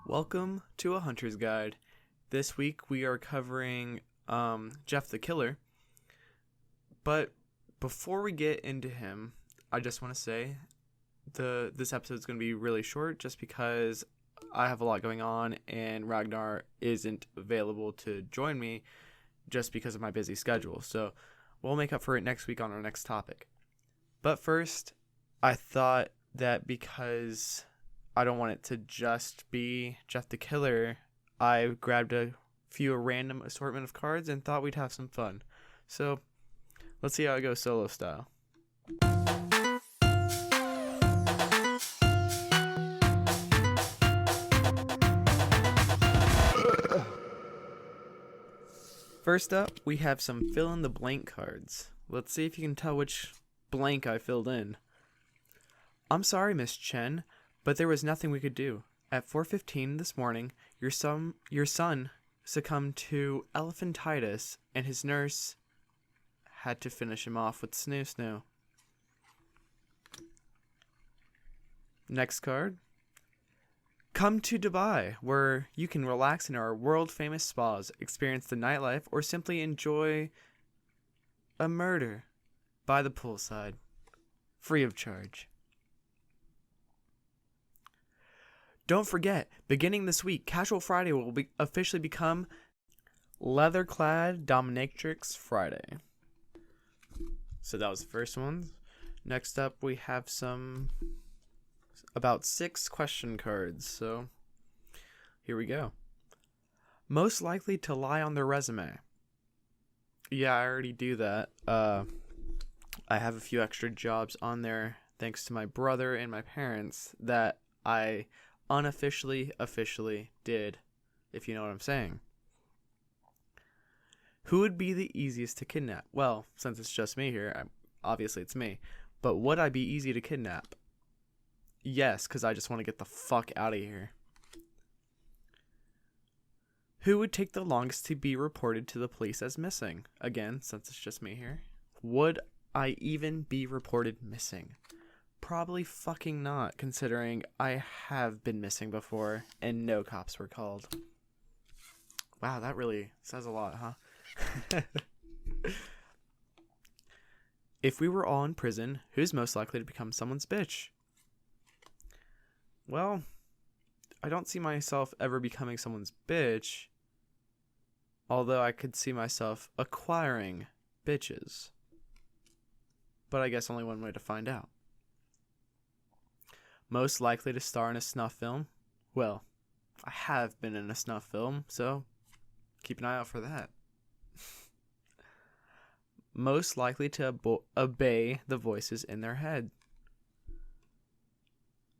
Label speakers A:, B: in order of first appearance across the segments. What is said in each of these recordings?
A: Welcome to A Hunter's Guide. This week we are covering Jeff the Killer. But before we get into him, I just want to say this episode is going to be really short just because I have a lot going on and Ragnar isn't available to join me just because of my busy schedule. So we'll make up for it next week on our next topic. But first, I thought that because I don't want it to just be Jeff the Killer, I grabbed a few random assortment of cards and thought we'd have some fun. So let's see how it goes solo style. First up, we have some fill in the blank cards. Let's see if you can tell which blank I filled in. I'm sorry, Miss Chen, but there was nothing we could do. At 4:15 this morning, your son succumbed to elephantitis, and his nurse had to finish him off with snoo. Next card. Come to Dubai, where you can relax in our world-famous spas, experience the nightlife, or simply enjoy a murder by the poolside, free of charge. Don't forget, beginning this week, Casual Friday will officially become Leather-Clad Dominatrix Friday. So that was the first one. Next up, we have about 6 question cards. So here we go. Most likely to lie on their resume. Yeah, I already do that. I have a few extra jobs on there thanks to my brother and my parents that I officially did, if you know what I'm saying. Who would be the easiest to kidnap? Well, since it's just me here, obviously it's me. But would I be easy to kidnap? Yes, because I just want to get the fuck out of here. Who would take the longest to be reported to the police as missing? Again, since it's just me here. Would I even be reported missing? Probably fucking not, considering I have been missing before and no cops were called. Wow, that really says a lot, huh? If we were all in prison, who's most likely to become someone's bitch? Well, I don't see myself ever becoming someone's bitch, although I could see myself acquiring bitches. But I guess only one way to find out. Most likely to star in a snuff film? Well, I have been in a snuff film, so keep an eye out for that. Most likely to obey the voices in their head?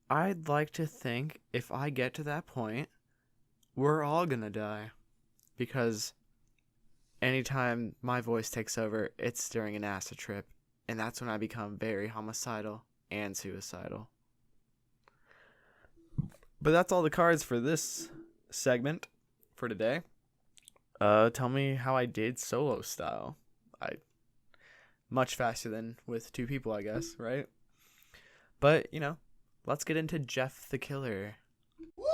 A: I'd like to think if I get to that point, we're all gonna die. Because anytime my voice takes over, it's during an acid trip, and that's when I become very homicidal and suicidal. But that's all the cards for this segment for today. Tell me how I did solo style. Much faster than with 2 people, I guess, right? But, let's get into Jeff the Killer. Woo!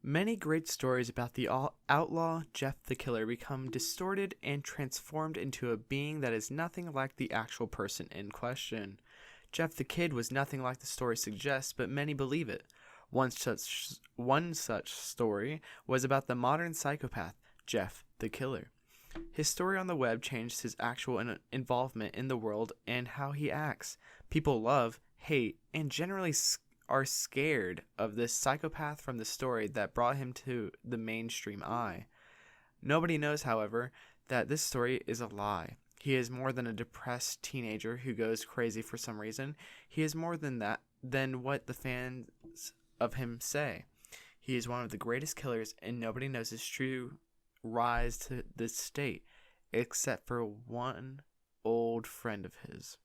A: Many great stories about the outlaw Jeff the Killer become distorted and transformed into a being that is nothing like the actual person in question. Jeff the Kid was nothing like the story suggests, but many believe it. One such story was about the modern psychopath, Jeff the Killer. His story on the web changed his actual involvement in the world and how he acts. People love, hate, and generally are scared of this psychopath from the story that brought him to the mainstream eye. Nobody knows, however, that this story is a lie. He is more than a depressed teenager who goes crazy for some reason. He is more than that, than what the fans of him say. He is one of the greatest killers, and nobody knows his true rise to this state, except for one old friend of his.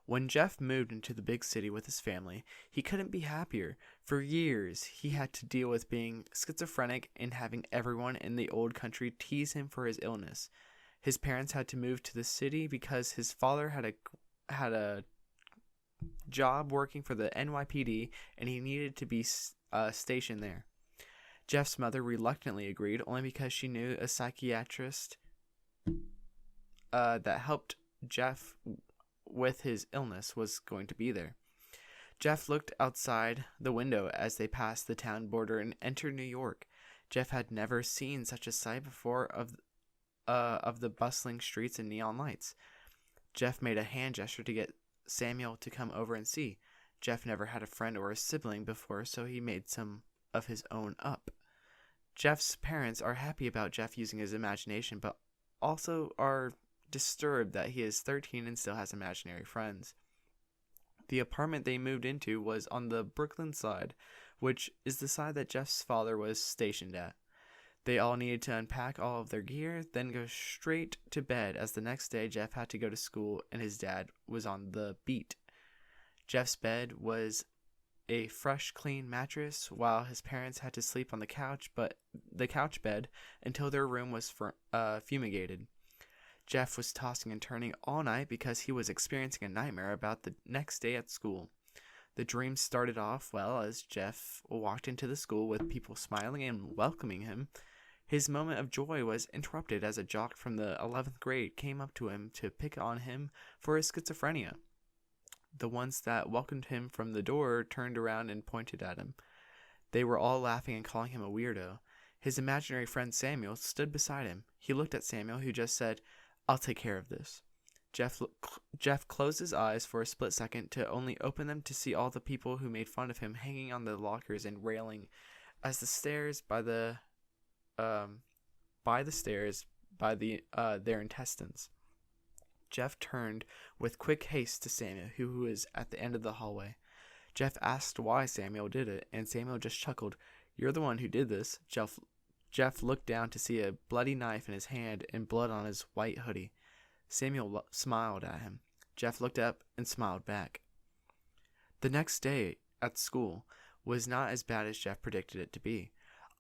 A: When Jeff moved into the big city with his family, he couldn't be happier. For years, he had to deal with being schizophrenic and having everyone in the old country tease him for his illness. His parents had to move to the city because his father had a job working for the NYPD, and he needed to be stationed there. Jeff's mother reluctantly agreed, only because she knew a psychiatrist that helped Jeff with his illness was going to be there. Jeff looked outside the window as they passed the town border and entered New York. Jeff had never seen such a sight before of the bustling streets and neon lights. Jeff made a hand gesture to get Samuel to come over and see. Jeff never had a friend or a sibling before, so he made some of his own up. Jeff's parents are happy about Jeff using his imagination, but also are disturbed that he is 13 and still has imaginary friends. The apartment they moved into was on the Brooklyn side, which is the side that Jeff's father was stationed at. They all needed to unpack all of their gear, then go straight to bed, as the next day Jeff had to go to school and his dad was on the beat. Jeff's bed was a fresh, clean mattress, while his parents had to sleep on the couch bed until their room was fumigated. Jeff was tossing and turning all night because he was experiencing a nightmare about the next day at school. The dream started off well as Jeff walked into the school with people smiling and welcoming him. His moment of joy was interrupted as a jock from the 11th grade came up to him to pick on him for his schizophrenia. The ones that welcomed him from the door turned around and pointed at him. They were all laughing and calling him a weirdo. His imaginary friend Samuel stood beside him. He looked at Samuel, who just said, "I'll take care of this." Jeff closed his eyes for a split second to only open them to see all the people who made fun of him hanging on the lockers and railing as the stairs their intestines. Jeff turned with quick haste to Samuel, who was at the end of the hallway. Jeff asked why Samuel did it, and Samuel just chuckled. "You're the one who did this." Jeff looked down to see a bloody knife in his hand and blood on his white hoodie. Samuel smiled at him. Jeff looked up and smiled back. The next day at school was not as bad as Jeff predicted it to be,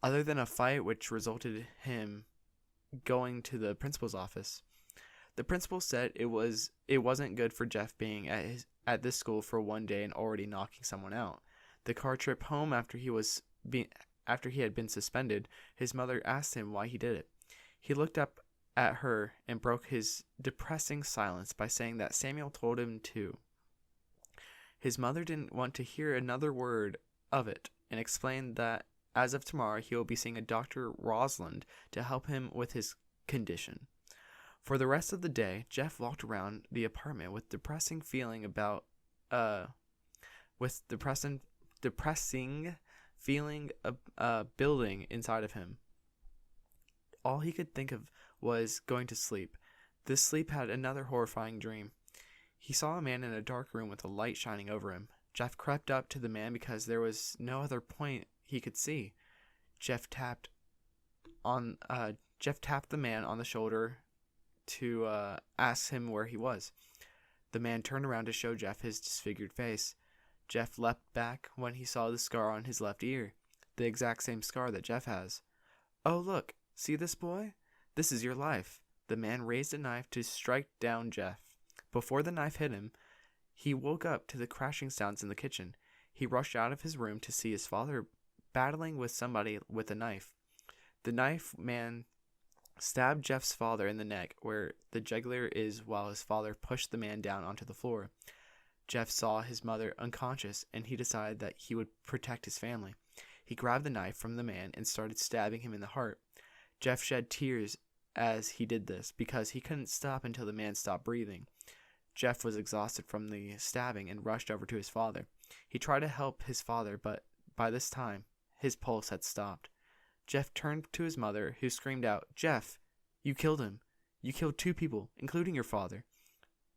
A: other than a fight which resulted in him going to the principal's office. The principal said it wasn't good for Jeff being at this school for one day and already knocking someone out. The car trip home after he had been suspended, his mother asked him why he did it. He looked up at her and broke his depressing silence by saying that Samuel told him to. His mother didn't want to hear another word of it and explained that as of tomorrow he will be seeing a Dr. Rosalind to help him with his condition. For the rest of the day, Jeff walked around the apartment with depressing feeling building inside of him. All he could think of was going to sleep. This sleep had another horrifying dream. He saw a man in a dark room with a light shining over him. Jeff crept up to the man because there was no other point he could see. Jeff tapped the man on the shoulder to ask him where he was. The man turned around to show Jeff his disfigured face. Jeff leapt back when he saw the scar on his left ear, the exact same scar that Jeff has. "Oh, look, see this boy? This is your life." The man raised a knife to strike down Jeff. Before the knife hit him, he woke up to the crashing sounds in the kitchen. He rushed out of his room to see his father battling with somebody with a knife. The knife man stabbed Jeff's father in the neck where the jugular is, while his father pushed the man down onto the floor. Jeff saw his mother unconscious, and he decided that he would protect his family. He grabbed the knife from the man and started stabbing him in the heart. Jeff shed tears as he did this because he couldn't stop until the man stopped breathing. Jeff was exhausted from the stabbing and rushed over to his father. He tried to help his father, but by this time, his pulse had stopped. Jeff turned to his mother, who screamed out, "Jeff, you killed him. You killed 2 people, including your father."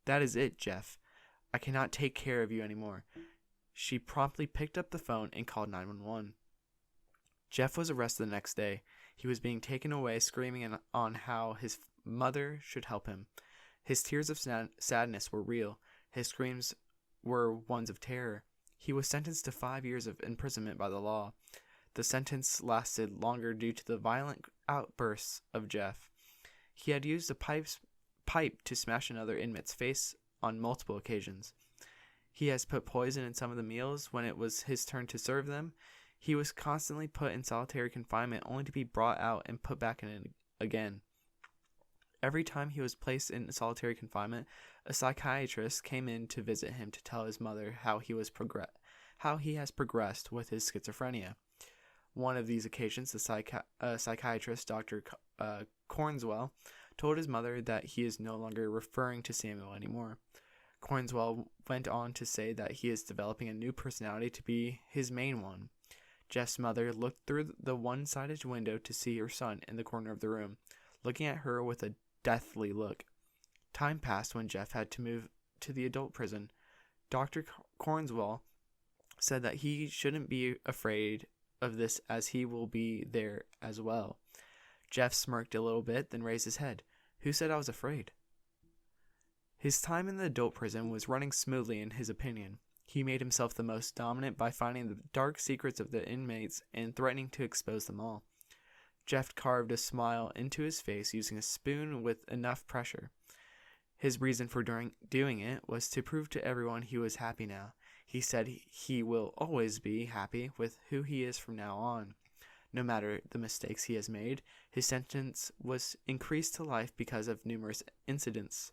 A: "That is it, Jeff. I cannot take care of you anymore." She promptly picked up the phone and called 911. Jeff was arrested the next day. He was being taken away screaming on how his mother should help him. His tears of sadness were real. His screams were ones of terror. He was sentenced to 5 years of imprisonment by the law. The sentence lasted longer due to the violent outbursts of Jeff. He had used a pipe to smash another inmate's face on multiple occasions. He has put poison in some of the meals when it was his turn to serve them. He was constantly put in solitary confinement only to be brought out and put back in it again. Every time he was placed in solitary confinement, a psychiatrist came in to visit him to tell his mother how he has progressed with his schizophrenia. One of these occasions, the psychiatrist, Dr. Cornswell, told his mother that he is no longer referring to Samuel anymore. Cornswell went on to say that he is developing a new personality to be his main one. Jeff's mother looked through the one-sided window to see her son in the corner of the room, looking at her with a deathly look. Time passed when Jeff had to move to the adult prison. Dr. Cornswell said that he shouldn't be afraid of this as he will be there as well. Jeff smirked a little bit, then raised his head. Who said I was afraid? His time in the adult prison was running smoothly in his opinion. He made himself the most dominant by finding the dark secrets of the inmates and threatening to expose them all. Jeff carved a smile into his face using a spoon with enough pressure. His reason for doing it was to prove to everyone he was happy now. He said he will always be happy with who he is from now on. No matter the mistakes he has made, his sentence was increased to life because of numerous incidents.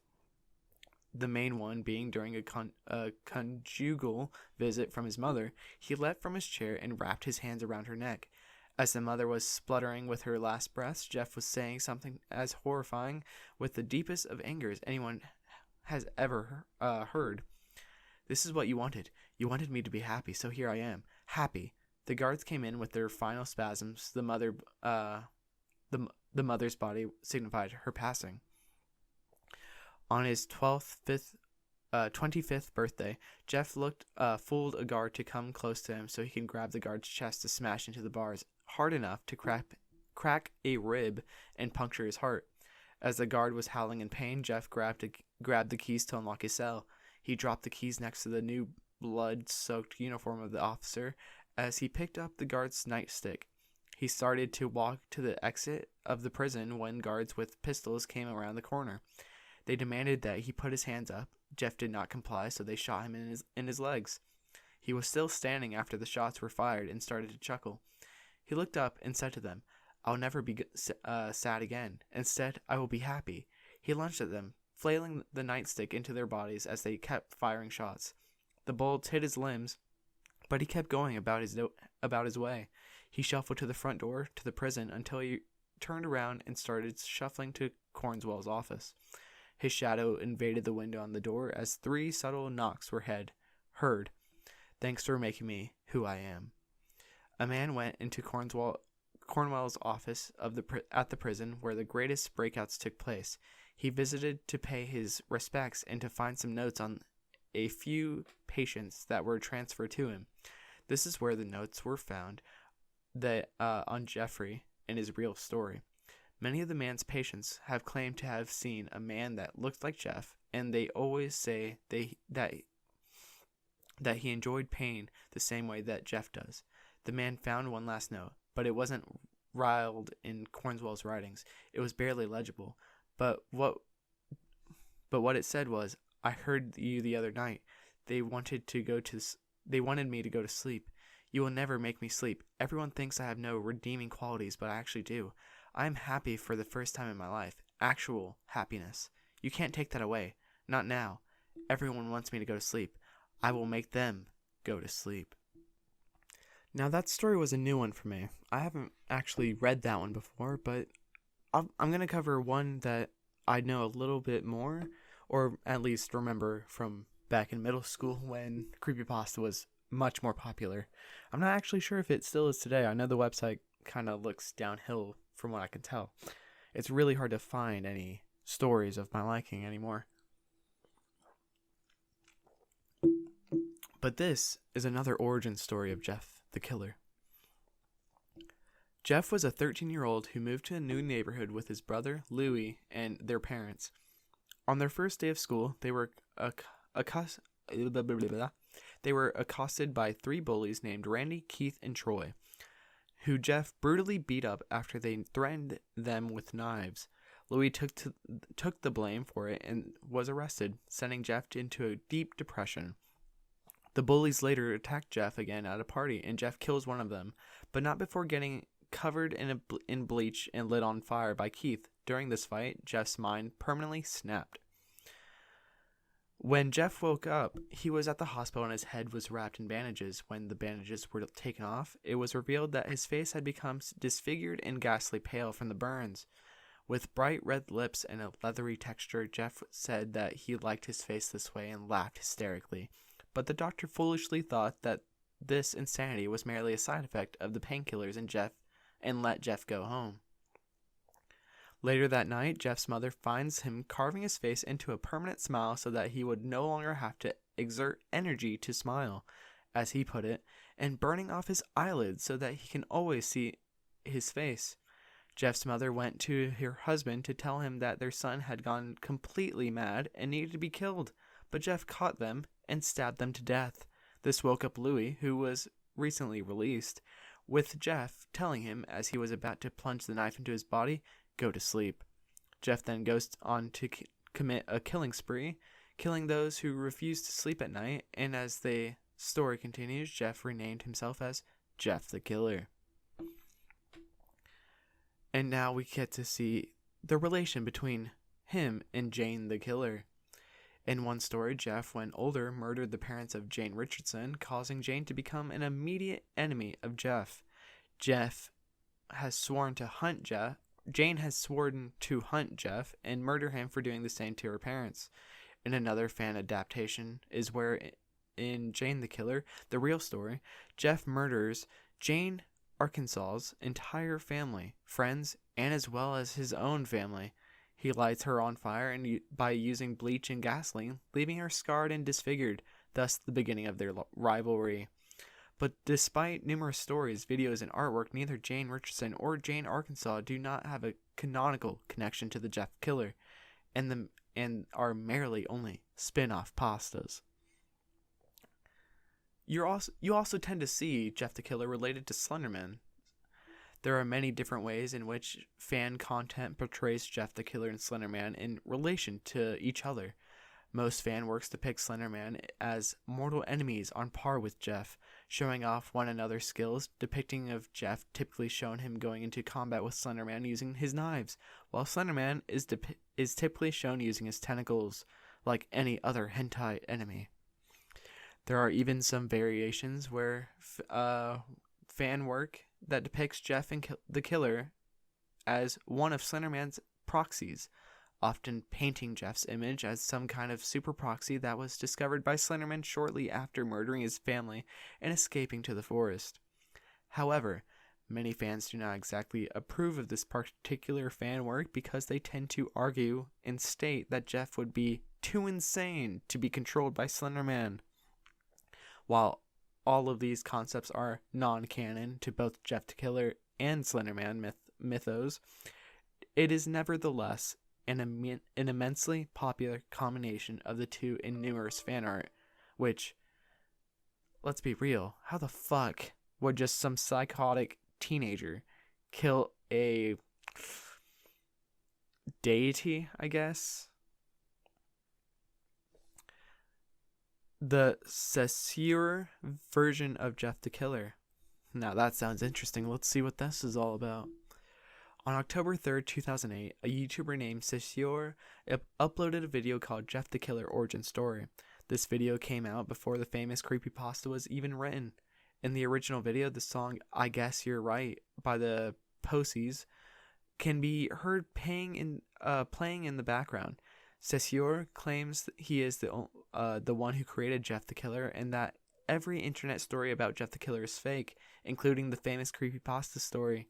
A: The main one being during a conjugal visit from his mother, he leapt from his chair and wrapped his hands around her neck. As the mother was spluttering with her last breaths, Jeff was saying something as horrifying with the deepest of angers anyone has ever heard. This is what you wanted. You wanted me to be happy, so here I am. Happy. The guards came in with their final spasms. The mother's body signified her passing. On his 25th birthday, Jeff fooled a guard to come close to him so he can grab the guard's chest to smash into the bars hard enough to crack a rib and puncture his heart. As the guard was howling in pain, Jeff grabbed the keys to unlock his cell. He dropped the keys next to the new blood-soaked uniform of the officer as he picked up the guard's nightstick. He started to walk to the exit of the prison when guards with pistols came around the corner. They demanded that he put his hands up. Jeff did not comply, so they shot him in his legs. He was still standing after the shots were fired and started to chuckle. He looked up and said to them, "I'll never be sad again. Instead, I will be happy." He lunged at them, flailing the nightstick into their bodies as they kept firing shots. The bullets hit his limbs, but he kept going about his way. He shuffled to the front door to the prison until he turned around and started shuffling to Cornswell's office. His shadow invaded the window on the door as 3 subtle knocks were heard. "Thanks for making me who I am." A man went into Cornwell's office at the prison where the greatest breakouts took place. He visited to pay his respects and to find some notes on a few patients that were transferred to him. This is where the notes were found on Jeffrey and his real story. Many of the man's patients have claimed to have seen a man that looked like Jeff, and they always say that he enjoyed pain the same way that Jeff does. The man found one last note, but it wasn't riled in Cornswell's writings. It was barely legible, but what it said was, "I heard you the other night. They wanted me to go to sleep. You will never make me sleep. Everyone thinks I have no redeeming qualities, but I actually do. I am happy for the first time in my life. Actual happiness. You can't take that away. Not now. Everyone wants me to go to sleep. I will make them go to sleep." Now that story was a new one for me. I haven't actually read that one before, but I'm going to cover one that I know a little bit more, or at least remember from back in middle school when Creepypasta was much more popular. I'm not actually sure if it still is today. I know the website kind of looks downhill from what I can tell. It's really hard to find any stories of my liking anymore. But this is another origin story of Jeff the Killer. Jeff was a 13-year-old who moved to a new neighborhood with his brother, Louie, and their parents. On their first day of school, they were accosted by 3 bullies named Randy, Keith, and Troy, who Jeff brutally beat up after they threatened them with knives. Louis took the blame for it and was arrested, sending Jeff into a deep depression. The bullies later attack Jeff again at a party, and Jeff kills one of them, but not before getting covered in bleach and lit on fire by Keith. During this fight, Jeff's mind permanently snapped. When Jeff woke up, he was at the hospital and his head was wrapped in bandages. When the bandages were taken off, it was revealed that his face had become disfigured and ghastly pale from the burns. With bright red lips and a leathery texture, Jeff said that he liked his face this way and laughed hysterically. But the doctor foolishly thought that this insanity was merely a side effect of the painkillers and let Jeff go home. Later that night, Jeff's mother finds him carving his face into a permanent smile so that he would no longer have to exert energy to smile, as he put it, and burning off his eyelids so that he can always see his face. Jeff's mother went to her husband to tell him that their son had gone completely mad and needed to be killed, but Jeff caught them and stabbed them to death. This woke up Louis, who was recently released, with Jeff telling him as he was about to plunge the knife into his body, "Go to sleep." Jeff then goes on to commit a killing spree, killing those who refused to sleep at night, and as the story continues, Jeff renamed himself as Jeff the Killer. And now we get to see the relation between him and Jane the Killer. In one story, Jeff, when older, murdered the parents of Jane Richardson, causing Jane to become an immediate enemy of Jeff. Jane has sworn to hunt Jeff and murder him for doing the same to her parents. In another fan adaptation is where, in Jane the Killer, the real story, Jeff murders Jane Arkansas's entire family, friends, and as well as his own family. He lights her on fire and by using bleach and gasoline, leaving her scarred and disfigured, thus the beginning of their rivalry. But despite numerous stories, videos, and artwork, neither Jane Richardson or Jane Arkansas do not have a canonical connection to the Jeff Killer, and are merely only spin-off pastas. You also tend to see Jeff the Killer related to Slenderman. There are many different ways in which fan content portrays Jeff the Killer and Slenderman in relation to each other. Most fan works depict Slenderman as mortal enemies on par with Jeff, showing off one another's skills, depicting of Jeff typically showing him going into combat with Slenderman using his knives, while Slenderman is typically shown using his tentacles, like any other hentai enemy. There are even some variations where fan work that depicts Jeff and the Killer as one of Slenderman's proxies, often painting Jeff's image as some kind of super proxy that was discovered by Slenderman shortly after murdering his family and escaping to the forest. However, many fans do not exactly approve of this particular fan work because they tend to argue and state that Jeff would be too insane to be controlled by Slenderman. While all of these concepts are non-canon to both Jeff the Killer and Slenderman mythos, it is nevertheless an immensely popular combination of the two in numerous fan art, which, let's be real, how the fuck would just some psychotic teenager kill a deity, I guess? The Saussure version of Jeff the Killer. Now that sounds interesting. Let's see what this is all about. On October 3rd, 2008, a YouTuber named Saussure uploaded a video called Jeff the Killer Origin Story. This video came out before the famous Creepypasta was even written. In the original video, the song I Guess You're Right by the Posies can be heard playing in the background. Saussure claims he is the one who created Jeff the Killer and that every internet story about Jeff the Killer is fake, including the famous Creepypasta story.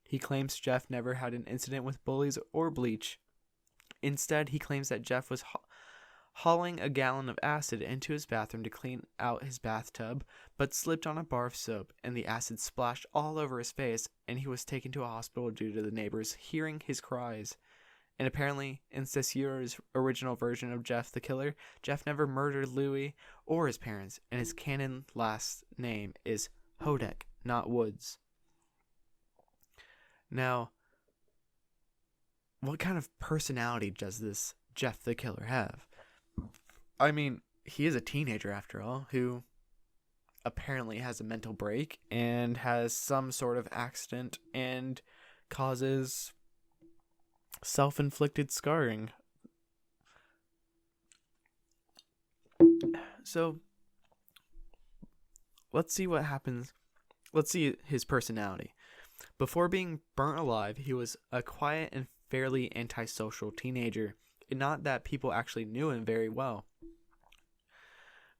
A: He claims Jeff never had an incident with bullies or bleach. Instead, he claims that Jeff was hauling a gallon of acid into his bathroom to clean out his bathtub, but slipped on a bar of soap, and the acid splashed all over his face, and he was taken to a hospital due to the neighbors hearing his cries. And apparently, in Saussure's original version of Jeff the Killer, Jeff never murdered Louis or his parents, and his canon last name is Hodek, not Woods. Now, what kind of personality does this Jeff the Killer have? I mean, he is a teenager after all, who apparently has a mental break and has some sort of accident and causes self-inflicted scarring. So let's see what happens. Let's see his personality. Before being burnt alive, he was a quiet and fairly antisocial teenager. Not that people actually knew him very well.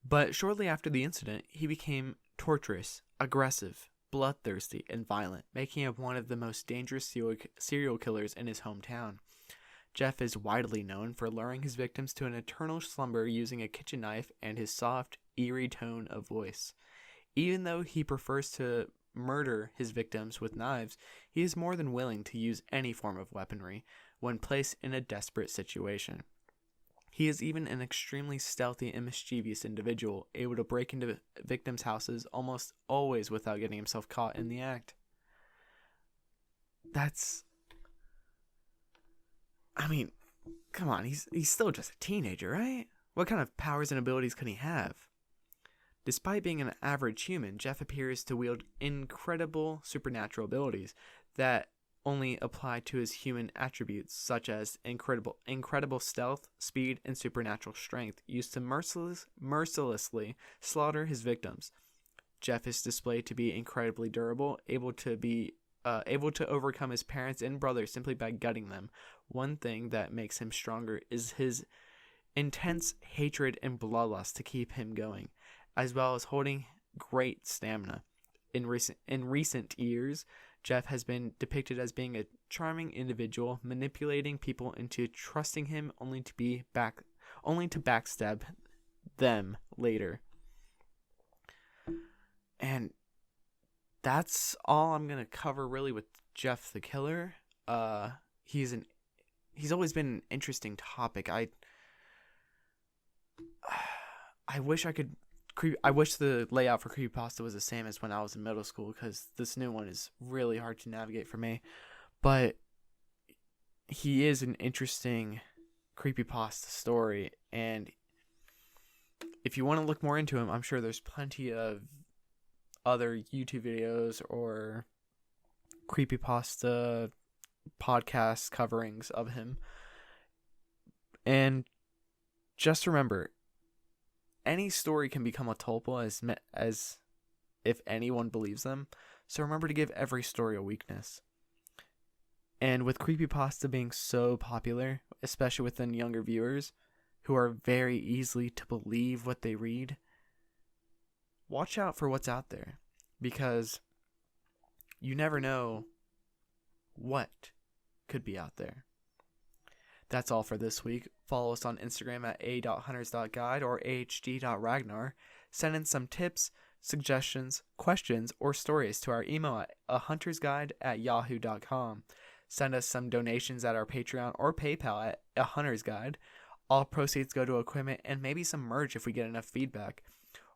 A: But shortly after the incident, he became torturous, aggressive, bloodthirsty, and violent, making him one of the most dangerous serial killers in his hometown. Jeff is widely known for luring his victims to an eternal slumber using a kitchen knife and his soft, eerie tone of voice. Even though he prefers to murder his victims with knives, he is more than willing to use any form of weaponry when placed in a desperate situation. He is even an extremely stealthy and mischievous individual, able to break into victims' houses almost always without getting himself caught in the act. Come on, he's still just a teenager, right? What kind of powers and abilities can he have? Despite being an average human, Jeff appears to wield incredible supernatural abilities that only apply to his human attributes, such as incredible stealth, speed, and supernatural strength, used to mercilessly slaughter his victims. Jeff is displayed to be incredibly durable, able to overcome his parents and brothers simply by gutting them. One thing that makes him stronger is his intense hatred and bloodlust to keep him going, as well as holding great stamina. In recent years, Jeff has been depicted as being a charming individual, manipulating people into trusting him only to backstab them later. And that's all I'm gonna cover really with Jeff the Killer. He's always been an interesting topic. I wish the layout for Creepypasta was the same as when I was in middle school, because this new one is really hard to navigate for me. But he is an interesting Creepypasta story, and if you want to look more into him, I'm sure there's plenty of other YouTube videos or Creepypasta podcast coverings of him. And just remember, any story can become a tulpa as if anyone believes them. So remember to give every story a weakness. And with Creepypasta being so popular, especially within younger viewers who are very easily to believe what they read, watch out for what's out there, because you never know what could be out there. That's all for this week. Follow us on Instagram at a.hunters.guide or ahd.ragnar. Send in some tips, suggestions, questions, or stories to our email at ahuntersguide@yahoo.com. Send us some donations at our Patreon or PayPal at ahuntersguide. All proceeds go to equipment and maybe some merch if we get enough feedback.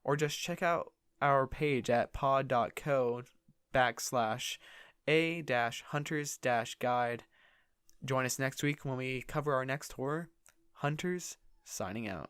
A: Or just check out our page at pod.co/a-hunters-guide. Join us next week when we cover our next horror. Hunters, signing out.